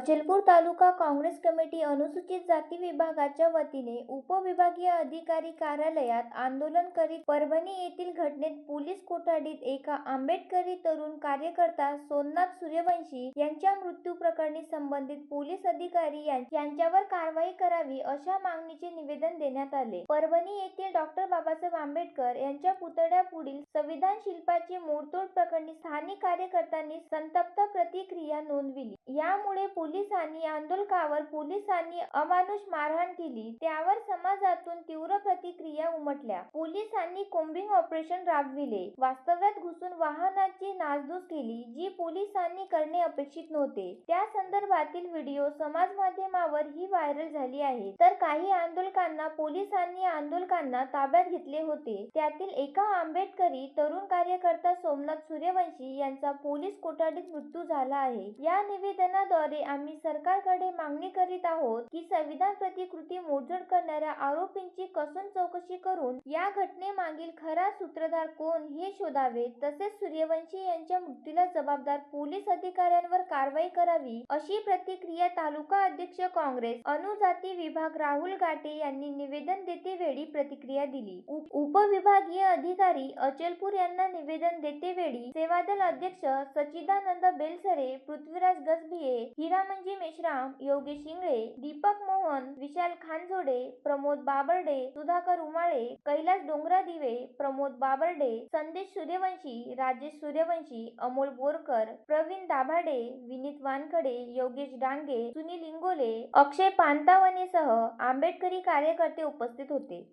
अचलपूर तालुका Congress committee अनुसूचित जाती विभागाच्या वतीने उपविभागीय अधिकारी कार्यालयात आंदोलन करीत परभणी येथील घटनेत पोलीस कोठडीत एका आंबेडकरी तरुण कार्यकर्ता सोमनाथ सूर्यवंशी यांच्या मृत्यू प्रकरणी संबंधित पोलीस अधिकारी यांच्यावर कारवाई करावी अशा मागणीचे निवेदन देण्यात आले। परभणी येथील डॉक्टर बाबासाहेब आंबेडकर यांच्या पुतळ्यापुढील संविधान शिल्पाची मोडतोड प्रकरणी स्थानिक कार्यकर्त्यांनी संतप्त प्रतिक्रिया नोंदविली। यामुळे पोलीस आणि आंदोलकावर पोलिसांनी अमानुष मारहाण केली, त्यावर समाजातून तीव्र प्रतिक्रिया उमटल्या। पोलिसांनी कोम्बिंग ऑपरेशन राबविले, वास्तव्यात घुसून वाहनाची नासधूस केली, जी पोलिसांनी करणे अपेक्षित नव्हते। त्या संदर्भातील व्हिडिओ समाज माध्यमावर ही व्हायरल झाली आहे। तर काही आंदोलकांना पोलिसांनी आंदोलकांना ताब्यात घेतले होते। त्यातील एका आंबेडकरी तरुण कार्यकर्ता सोमनाथ सूर्यवंशी यांचा पोलीस कोठडीत मृत्यू झाला आहे। या निवेदनाद्वारे आम्ही सरकारकडे मागणी करीत आहोत की संविधान प्रतिकृती मोडतोड करणाऱ्या आरोपींची कसून चौकशी करून या घटनेमागील खरा सूत्रधार कोण हे शोधावे, तसेच सूर्यवंशी यांच्या मृत्यूला जबाबदार पोलीस अधिकाऱ्यांवर कारवाई करावी अशी प्रतिक्रिया तालुका अध्यक्ष काँग्रेस अनुजाती विभाग राहुल गाटे यांनी निवेदन देतेवेळी प्रतिक्रिया दिली। उपविभागीय अधिकारी अचलपूर यांना निवेदन देतेवेळी सेवादल अध्यक्ष सच्चिदानंद बेलसरे, पृथ्वीराज गजभिये, हिरामंजी मेश्राम, योगेश इंगळे, दीपक मोहन, विशाल खानजोडे, प्रमोद बाबर्डे, सुधाकर उमाळे, कैलास डोंगरादिवे, प्रमोद बाबर्डे, संदेश सूर्यवंशी, राजेश सूर्यवंशी, अमोल बोरकर, प्रवीण दाभाडे, विनीत वानकडे, योगेश डांगे, सुनील इंगोले, अक्षय पांतावनेसह आंबेडकरी कार्यकर्ते उपस्थित होते।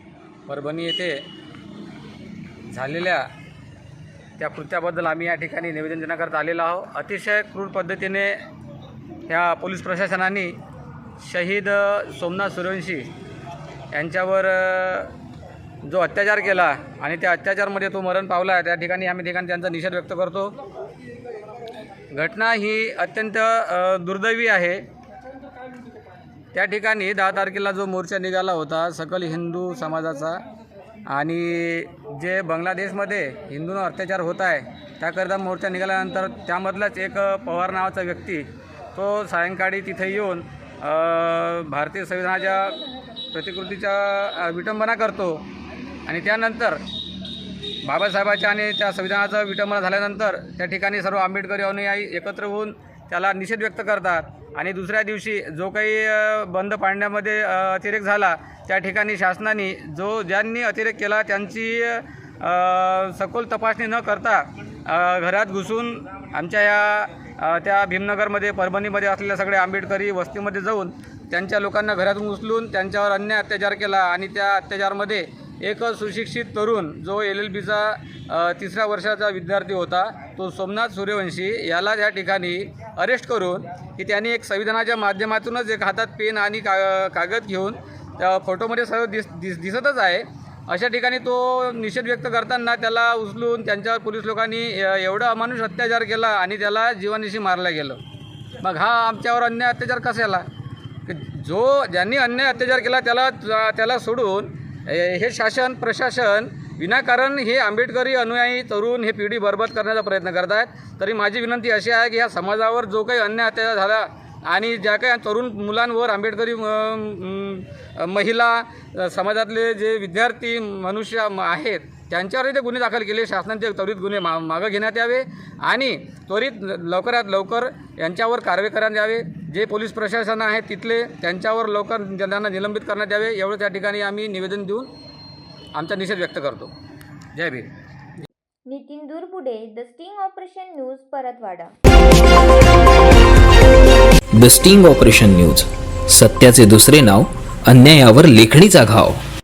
परभणी येथे झालेल्या त्या कृत्याबद्दल आम्ही या ठिकाणी निवेदन देण्याकरता आलेलो आहोत। अतिशय क्रूर पद्धतीने ह्या पोलीस प्रशासनाने शहीद सोमनाथ सूर्यवंशी यांच्यावर जो अत्याचार केला आणि त्या अत्याचारामध्ये तो मरण पावला, त्या ठिकाणी आम्ही त्यांचा निषेध व्यक्त करतो। घटना ही अत्यंत दुर्दैवी आहे। त्या ठिकाणी 10 तारखेला जो मोर्चा निघाला होता सकल हिंदू समाजाचा, आणि जे बांगलादेशमध्ये हिंदूंवर अत्याचार होत आहे त्याकरता मोर्चा निघाल्यानंतर त्यामधलाच एक पवार नावाचा व्यक्ती तो सायंकाळी तिथे येऊन भारतीय संविधानाच्या प्रतिकृतीचा विटंबना करतो, आणि त्यानंतर बाबासाहेबांच्या आणि त्या संविधानाचा विटंबना झाल्यानंतर त्या ठिकाणी सर्व आंबेडकरी अनुयायी एकत्र होऊन त्याला निषेध व्यक्त करतात। आणि दुसऱ्या दिवशी जो काही बंद पाडण्यामध्ये अतिरेक झाला, त्या ठिकाणी शासनाने ज्यांनी अतिरेक केला त्यांची सखोल तपासणी न करता घरात घुसून आमच्या त्या भीमनगरमध्ये परभणीमध्ये असलेल्या सगळे आंबेडकरी वस्तीमध्ये जाऊन त्यांच्या लोकांना घरातून उचलून त्यांच्यावर अन्याय अत्याचार केला। आणि त्या अत्याचारामध्ये एक सुशिक्षित तरुण जो LLBचा 3ऱ्या वर्षाचा विद्यार्थी होता, तो सोमनाथ सूर्यवंशी याला त्या ठिकाणी अरेस्ट करून की त्यांनी एक संविधानाच्या माध्यमातूनच एक हातात पेन आणि कागद घेऊन त्या फोटोमध्ये सर्व दिसतच आहे, अशा ठिकाणी तो निषेध व्यक्त करताना त्याला उचलून त्यांच्यावर पोलीस लोकांनी एवढा अमानुष अत्याचार केला आणि त्याला जीवानिशी मारलं गेलं। मग हा आमच्यावर अन्याय अत्याचार कशाला? ज्यांनी अन्याय अत्याचार केला त्याला सोडून हे शासन प्रशासन विनाकारण हे आंबेडकरी अनुयायी तरुण हे पिढी बरबाद करण्याचा प्रयत्न करत आहेत। तरी माझी विनंती अशी आहे की ह्या समाजावर जो काही अन्याय अत्याचार झाला आणि ज्या काही तरुण मुलांवर आंबेडकरी महिला समाजातले जे विद्यार्थी मनुष्य आहेत त्यांच्यावरही ते गुन्हे दाखल केले, शासनाचे त्वरित गुन्हे मागं घेण्यात यावे आणि त्वरित लवकरात लवकर यांच्यावर कारवाई करण्यात यावे। जे पोलीस प्रशासन आहे तिथले त्यांच्यावर लवकर त्यांना निलंबित करण्यात यावे, एवढं त्या ठिकाणी आम्ही निवेदन देऊन आमचा निषेध व्यक्त करतो। जय Bhim. Nitin Durpude, the sting operation news, Paratwada. The sting operation news, सत्याचे दुसरे नाव, अन्यायावर लेखणीचा घाव।